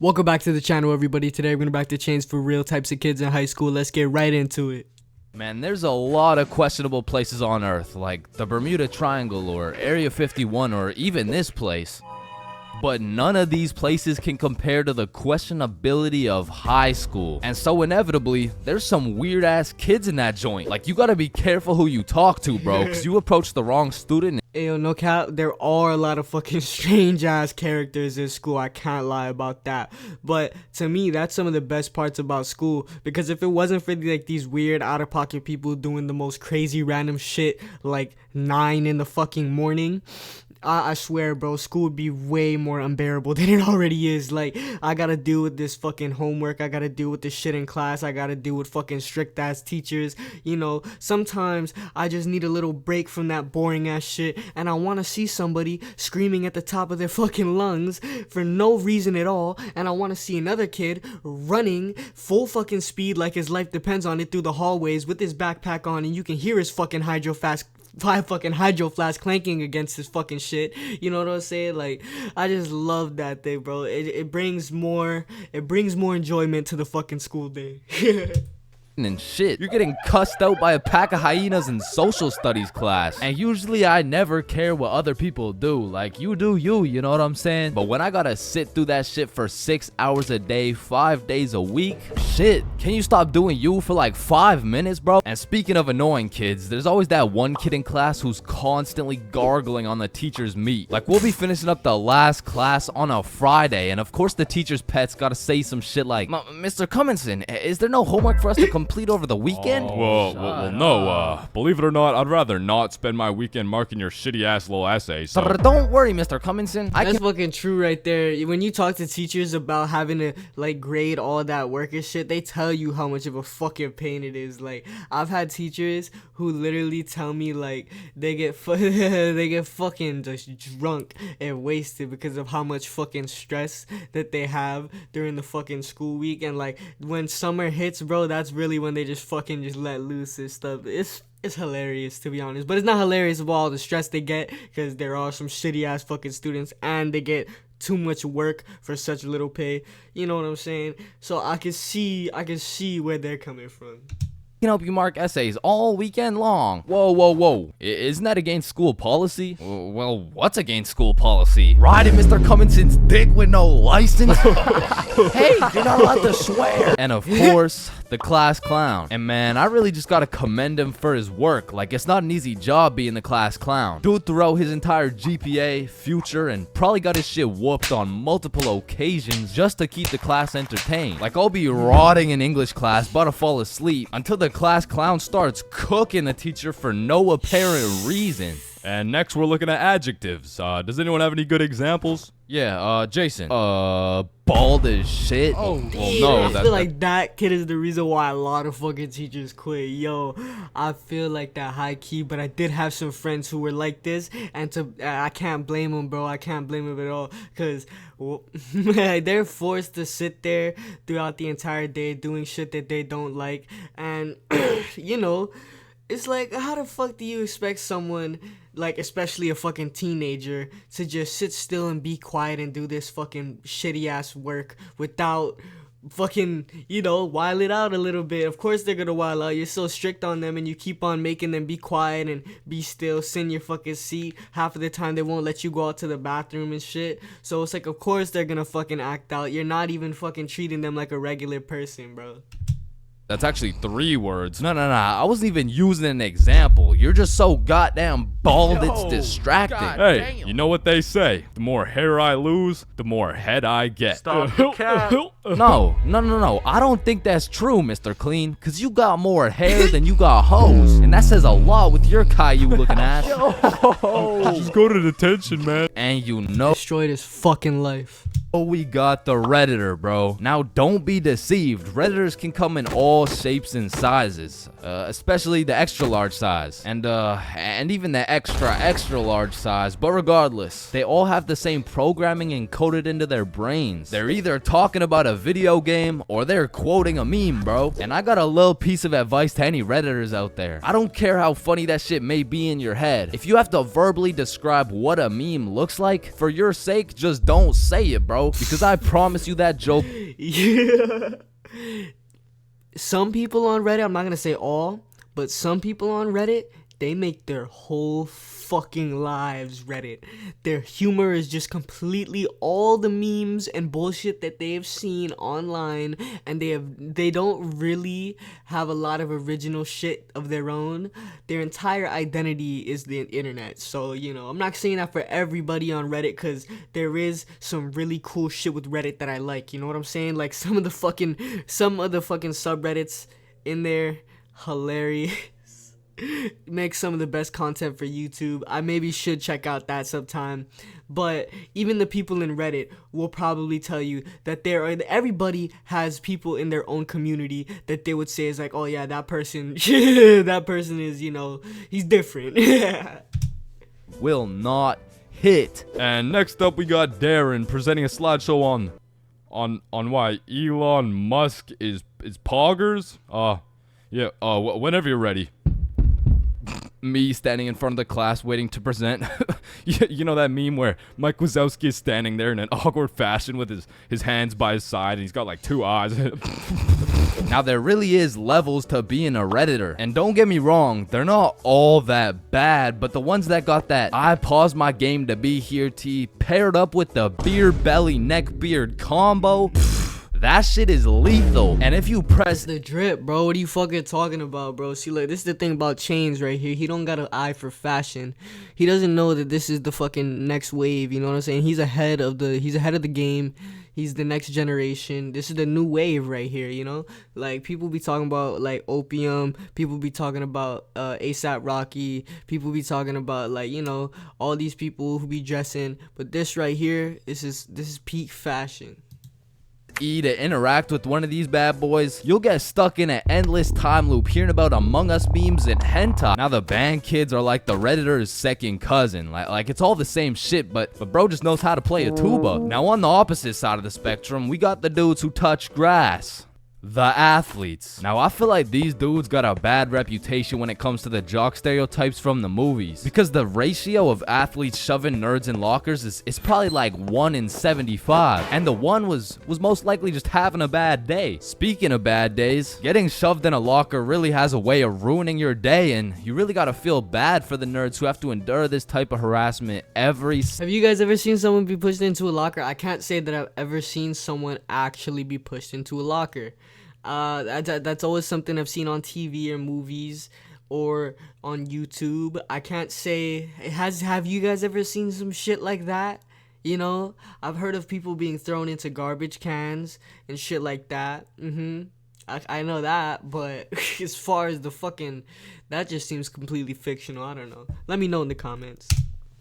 Welcome back to the channel, everybody. Today we're going back to Chains for Real types of kids in high school. Let's get right into it. Man, there's a lot of questionable places on Earth, like the Bermuda Triangle or Area 51 or even this place. But none of these places can compare to the questionability of high school. And so inevitably, there's some weird ass kids in that joint. Like, you gotta be careful who you talk to, bro, because you approach the wrong student. Ayo, no cap, there are a lot of fucking strange ass characters in school. I can't lie about that. But to me, that's some of the best parts about school. Because if it wasn't for like these weird out of pocket people doing the most crazy random shit like 9 in the fucking morning, I swear, bro, school would be way more unbearable than it already is. Like, I gotta deal with this fucking homework. I gotta deal with this shit in class. I gotta deal with fucking strict-ass teachers. You know, sometimes I just need a little break from that boring-ass shit, and I wanna see somebody screaming at the top of their fucking lungs for no reason at all, and I wanna see another kid running full fucking speed like his life depends on it through the hallways with his backpack on, and you can hear his fucking hydro flask clanking against his fucking shit. You know what I'm saying? Like, I just love that thing, bro. It brings more enjoyment to the fucking school day. And shit, you're getting cussed out by a pack of hyenas in social studies class. And usually I never care what other people do. Like, you do you know what I'm saying? But when I gotta sit through that shit for 6 hours a day, 5 days a week, shit, can you stop doing you for like 5 minutes, bro? And speaking of annoying kids, there's always that one kid in class who's constantly gargling on the teacher's meat. Like, we'll be finishing up the last class on a Friday, and of course the teacher's pet's gotta say some shit like, Mr. Cummingson, is there no homework for us to complete over the weekend? Well, no, believe it or not, I'd rather not spend my weekend marking your shitty ass little essay, so Don't worry, Mr. Cummingson. That's fucking true right there. When you talk to teachers about having to like grade all that work and shit, they tell you how much of a fucking pain it is. Like, I've had teachers who literally tell me like they get fucking just drunk and wasted because of how much fucking stress that they have during the fucking school week. And like, when summer hits, bro, that's really when they just fucking just let loose and stuff. It's hilarious, to be honest, but it's not hilarious about all the stress they get, because there are some shitty ass fucking students and they get too much work for such little pay. You know what I'm saying? So I can see where they're coming from. Can help you mark essays all weekend long. Whoa. Isn't that against school policy? Well, what's against school policy? Riding Mr. Cumminson's dick with no license? Hey, you're not allowed to swear. And of course, the class clown. And man, I really just gotta commend him for his work. Like, it's not an easy job being the class clown. Dude throughout his entire GPA, future, and probably got his shit whooped on multiple occasions just to keep the class entertained. Like, I'll be rotting in English class, about to fall asleep, until the class clown starts cooking the teacher for no apparent reason. And next we're looking at adjectives. Does anyone have any good examples? Yeah, Jason. Bald as shit. Oh, well, no, I feel like that kid is the reason why a lot of fucking teachers quit. Yo, I feel like that high key, but I did have some friends who were like this, and I can't blame them, bro. I can't blame them at all, because they're forced to sit there throughout the entire day doing shit that they don't like, and you know, it's like, how the fuck do you expect someone, like, especially a fucking teenager, to just sit still and be quiet and do this fucking shitty ass work without fucking, you know, while it out a little bit? Of course they're gonna while out. You're so strict on them and you keep on making them be quiet and be still, sit in your fucking seat. Half of the time they won't let you go out to the bathroom and shit. So it's like, of course they're gonna fucking act out. You're not even fucking treating them like a regular person, bro. That's actually 3 words. No. I wasn't even using an example. You're just so goddamn bald, it's distracting. Hey, you know what they say? The more hair I lose, the more head I get. Stop the cap. No. I don't think that's true, Mr. Clean. Cause you got more hair than you got hoes. And that says a lot with your Caillou looking ass. Just go to detention, man. And you know, Destroyed his fucking life. we got the Redditor, bro. Now, don't be deceived. Redditors can come in all shapes and sizes, especially the extra large size, and even the extra large size. But regardless, they all have the same programming encoded into their brains. They're either talking about a video game or they're quoting a meme, bro. And I got a little piece of advice to any Redditors out there. I don't care how funny that shit may be in your head. If you have to verbally describe what a meme looks like, for your sake, just don't say it, bro. bro, because I promise you that joke. Yeah. Some people on Reddit, I'm not gonna say all, but some people on Reddit, they make their whole fucking lives Reddit. Their humor is just completely all the memes and bullshit that they have seen online, and they don't really have a lot of original shit of their own. Their entire identity is the internet. So, you know, I'm not saying that for everybody on Reddit, because there is some really cool shit with Reddit that I like. You know what I'm saying? Like some of the fucking subreddits in there, hilarious. Make some of the best content for YouTube. I maybe should check out that sometime. But even the people in Reddit will probably tell you that everybody has people in their own community that they would say is like, oh yeah, that person that person is, you know, he's different. Will not hit. And next up we got Darren presenting a slideshow on why Elon Musk is poggers. Whenever you're ready. Me standing in front of the class waiting to present. You know that meme where Mike Wazowski is standing there in an awkward fashion with his hands by his side and he's got like two eyes. Now there really is levels to being a Redditor. And don't get me wrong, they're not all that bad, but the ones that got that I paused my game to be here T paired up with the beard belly neck beard combo, that shit is lethal. And if you press the drip, bro, what are you fucking talking about, bro? See, look, this is the thing about Chains right here. He don't got an eye for fashion. He doesn't know that this is the fucking next wave, you know what I'm saying? He's ahead of the game. He's the next generation. This is the new wave right here, you know? Like, people be talking about, like, Opium. People be talking about ASAP Rocky. People be talking about, like, you know, all these people who be dressing. But this right here, this is peak fashion. To interact with one of these bad boys, you'll get stuck in an endless time loop hearing about Among Us memes and hentai. Now the band kids are like the Redditor's second cousin. Like it's all the same shit, but bro just knows how to play a tuba. Now on the opposite side of the spectrum, we got the dudes who touch grass. The athletes. Now I feel like these dudes got a bad reputation when it comes to the jock stereotypes from the movies, because the ratio of athletes shoving nerds in lockers is probably like 1 in 75, and the one was most likely just having a bad day. Speaking of bad days, getting shoved in a locker really has a way of ruining your day, and you really gotta feel bad for the nerds who have to endure this type of harassment every Have you guys ever seen someone be pushed into a locker? I can't say that I've ever seen someone actually be pushed into a locker. That's always something I've seen on TV or movies or on YouTube. I can't say have you guys ever seen some shit like that? You know, I've heard of people being thrown into garbage cans and shit like that. I know that, but as far as the fucking, that just seems completely fictional. I don't know. Let me know in the comments.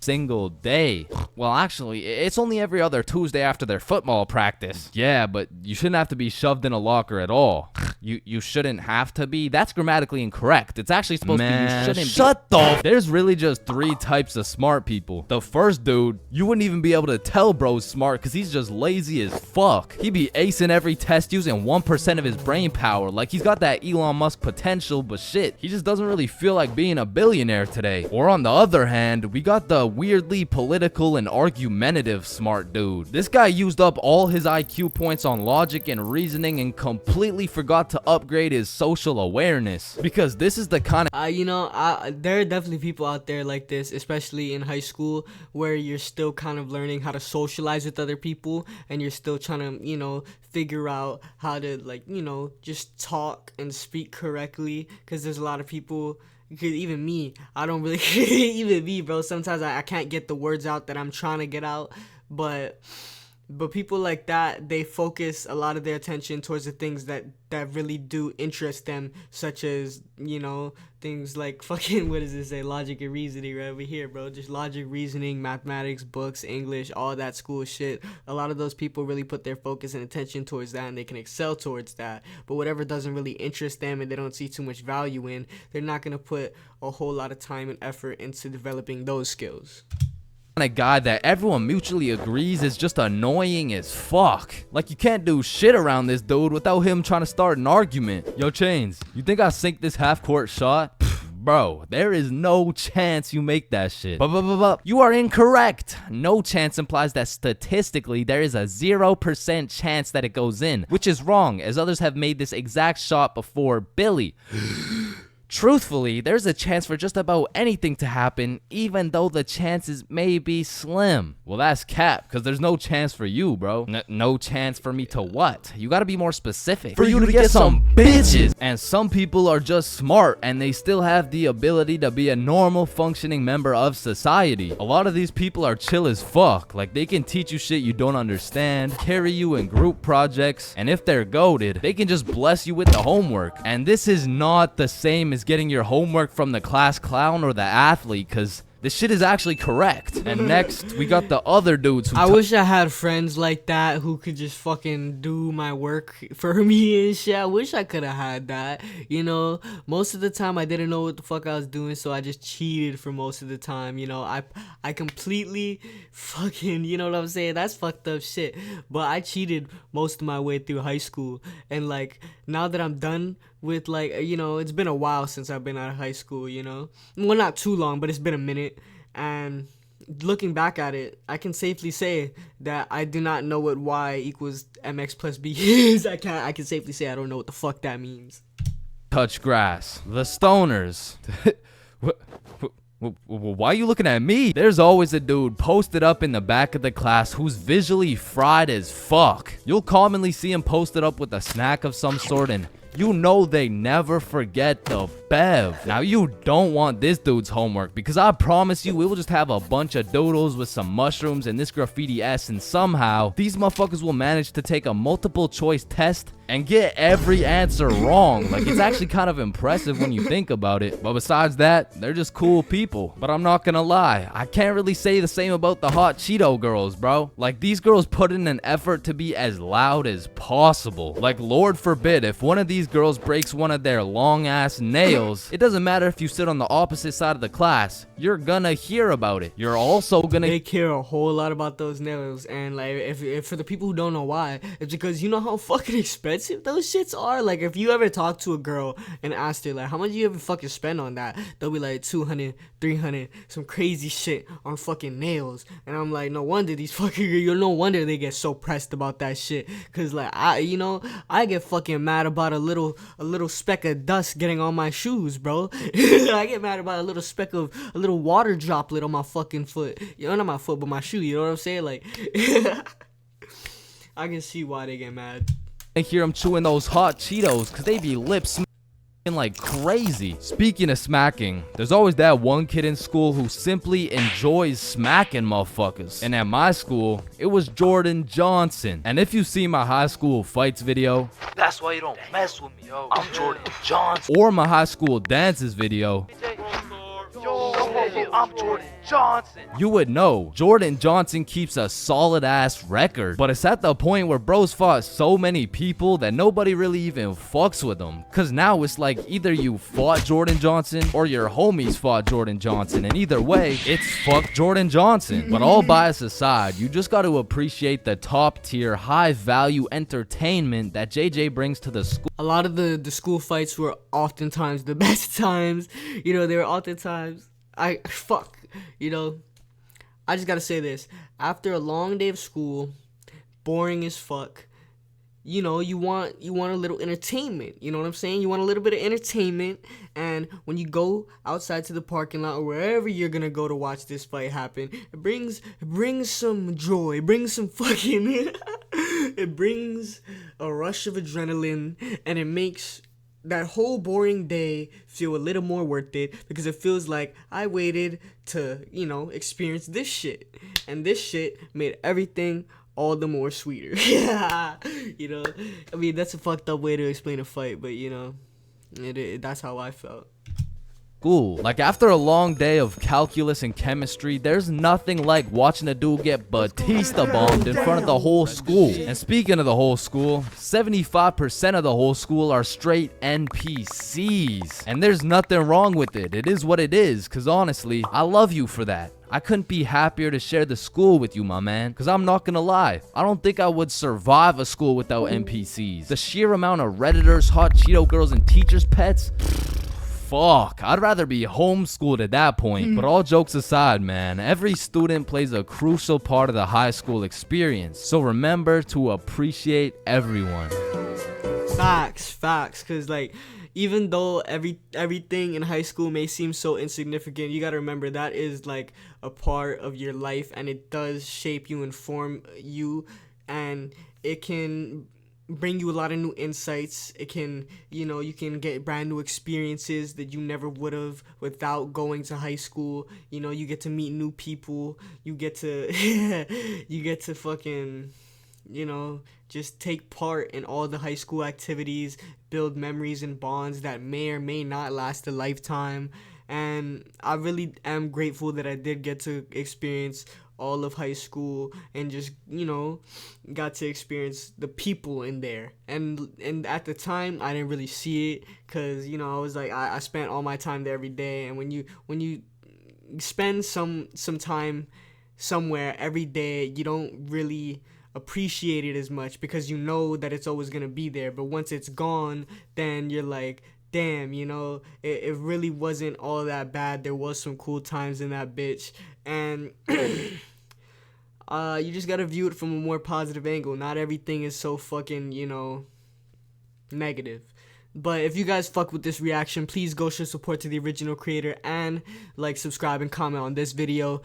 Single day. Well, actually, it's only every other Tuesday after their football practice. Yeah, but you shouldn't have to be shoved in a locker at all. You shouldn't have to be. That's grammatically incorrect. It's actually supposed to be you shouldn't shut the. There's really just 3 types of smart people. The first dude, you wouldn't even be able to tell bro's smart because he's just lazy as fuck. He be acing every test using 1% of his brain power. Like he's got that Elon Musk potential, but shit, he just doesn't really feel like being a billionaire today. Or on the other hand, we got the weirdly political and argumentative smart dude. This guy used up all his IQ points on logic and reasoning and completely forgot to upgrade his social awareness, because this is the kind of there are definitely people out there like this, especially in high school, where you're still kind of learning how to socialize with other people and you're still trying to, you know, figure out how to, like, you know, just talk and speak correctly, because there's a lot of people. Because even me, I don't really, even me, bro, sometimes I can't get the words out that I'm trying to get out, but people like that, they focus a lot of their attention towards the things that really do interest them, such as, you know, things like fucking, what does it say, logic and reasoning right over here, bro, just logic, reasoning, mathematics, books, English, all that school shit. A lot of those people really put their focus and attention towards that, and they can excel towards that. But whatever doesn't really interest them and they don't see too much value in, they're not going to put a whole lot of time and effort into developing those skills. A guy that everyone mutually agrees is just annoying as fuck. Like, you can't do shit around this dude without him trying to start an argument. Yo, Chains, you think I sink this half-court shot? Bro, there is no chance you make that shit. But you are incorrect. No chance implies that statistically there is a 0% chance that it goes in, which is wrong, as others have made this exact shot before Billy. Truthfully, there's a chance for just about anything to happen, even though the chances may be slim. Well, that's cap, because there's no chance for you, bro. No chance for me to what? You gotta be more specific. For you to get some bitches. And some people are just smart, and they still have the ability to be a normal, functioning member of society. A lot of these people are chill as fuck. Like, they can teach you shit you don't understand, carry you in group projects, and if they're goated, they can just bless you with the homework. And this is not the same as getting your homework from the class clown or the athlete, because this shit is actually correct. And next, we got the other dudes who I wish I had friends like that who could just fucking do my work for me and shit. I wish I could have had that. You know, most of the time I didn't know what the fuck I was doing, so I just cheated for most of the time. You know, I completely fucking, you know what I'm saying? That's fucked up shit. But I cheated most of my way through high school. And like, now that I'm done with, like, you know, it's been a while since I've been out of high school, you know? Well, not too long, but it's been a minute. And looking back at it, I can safely say that I do not know what y equals mx plus b is. I can safely say I don't know what the fuck that means. touch grass. The stoners. Why are you looking at me? There's always a dude posted up in the back of the class who's visually fried as fuck. You'll commonly see him posted up with a snack of some sort, and you know they never forget the bev. Now, you don't want this dude's homework, because I promise you, it will just have a bunch of doodles with some mushrooms and this graffiti S, and somehow these motherfuckers will manage to take a multiple choice test and get every answer wrong. Like, it's actually kind of impressive when you think about it. But besides that, they're just cool people. But I'm not gonna lie, I can't really say the same about the hot Cheeto girls, bro. Like, these girls put in an effort to be as loud as possible. Like, Lord forbid, if one of these girls breaks one of their long ass nails, it doesn't matter if you sit on the opposite side of the class, you're gonna hear about it. You're also gonna... They care a whole lot about those nails, and like, if for the people who don't know why, it's because you know how fucking expensive those shits are. Like, if you ever talk to a girl and ask her, like, how much you ever fucking spend on that, they'll be like 200, 300, some crazy shit on fucking nails. And I'm like, no wonder these fucking, no wonder they get so pressed about that shit. Cause like, I get fucking mad about a little speck of dust getting on my shoes, bro. I get mad about a little water droplet on my fucking foot. Not my foot, but my shoe. You know what I'm saying? Like, I can see why they get mad. I hear them chewing those hot Cheetos, cause they be lip smacking like crazy. Speaking of smacking, there's always that one kid in school who simply enjoys smacking motherfuckers. And at my school, it was Jordan Johnson. And if you see my high school fights video, that's why you don't mess with me, yo. I'm Jordan Johnson. or my high school dances video, I'm Jordan Johnson. you would know Jordan Johnson keeps a solid ass record. But it's at the point where bros fought so many people that nobody really even fucks with them. Cause now it's like either you fought Jordan Johnson or your homies fought Jordan Johnson. And either way, it's fuck Jordan Johnson. But all bias aside, you just got to appreciate the top tier, high value entertainment that JJ brings to the school. A lot of the school fights were oftentimes the best times. They were oftentimes, I just gotta say this. After a long day of school, boring as fuck, you want a little entertainment. You know what I'm saying? You want a little bit of entertainment. And when you go outside to the parking lot or wherever you're gonna go to watch this fight happen, it brings some joy. It brings some fucking... it brings a rush of adrenaline, and it makes that whole boring day feel a little more worth it, because it feels like I waited to, experience this shit. And this shit made everything all the more sweeter. That's a fucked up way to explain a fight, but that's how I felt. School. Like, after a long day of calculus and chemistry, there's nothing like watching a dude get Batista bombed in front of the whole school. And speaking of the whole school, 75% of the whole school are straight NPCs. And there's nothing wrong with it. It is what it is, cause honestly, I love you for that. I couldn't be happier to share the school with you, my man. Cause I'm not gonna lie, I don't think I would survive a school without NPCs. The sheer amount of Redditors, hot Cheeto girls, and teachers' pets, fuck. I'd rather be homeschooled at that point. But all jokes aside, man, every student plays a crucial part of the high school experience. So remember to appreciate everyone. Facts, because like even though everything in high school may seem so insignificant, you gotta remember that is like a part of your life, and it does shape you, inform you, and it can bring you a lot of new insights. It can, you can get brand new experiences that you never would have without going to high school. You get to meet new people. You get to you get to fucking just take part in all the high school activities, build memories and bonds that may or may not last a lifetime. And I really am grateful that I did get to experience all of high school and just, got to experience the people in there. And at the time, I didn't really see it because, I was like, I spent all my time there every day. And when you spend some time somewhere every day, you don't really appreciate it as much because you know that it's always gonna be there. But once it's gone, then you're like, damn, it really wasn't all that bad. There was some cool times in that bitch. And you just gotta view it from a more positive angle. Not everything is so fucking, negative. But if you guys fuck with this reaction, please go show support to the original creator and like, subscribe, and comment on this video.